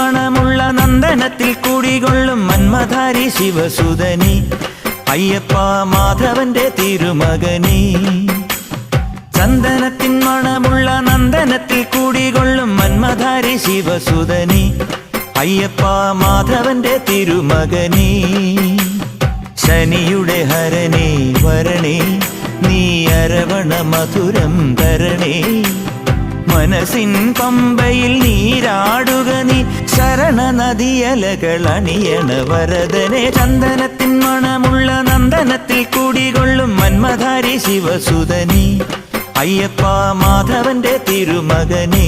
മണമുള്ള നന്ദനത്തിൽ കുടികൊള്ളും മന്മധാരി ശിവസുതനി അയ്യപ്പ മാധവന്റെ തിരുമകനി. ചന്ദനത്തിൻ മണമുള്ള നന്ദനത്തിൽ കുടികൊള്ളും മന്മധാരി ശിവസുതനി അയ്യപ്പ മാധവന്റെ തിരുമകനി. ശനിയുടെ ഹരണേ വരണേ നീ അരവണ മധുരം തരണേ. മനസ്സിൻ പമ്പയിൽ നീരാടുക നീ ശരണ നദിയലകൾ അണിയണ വരദനെ. ചന്ദനത്തിൻ മണമുള്ള നന്ദനത്തിൽ കുടികൊള്ളും മന്മധാരി ശിവസുതനി അയ്യപ്പ മാധവന്റെ തിരുമകനേ.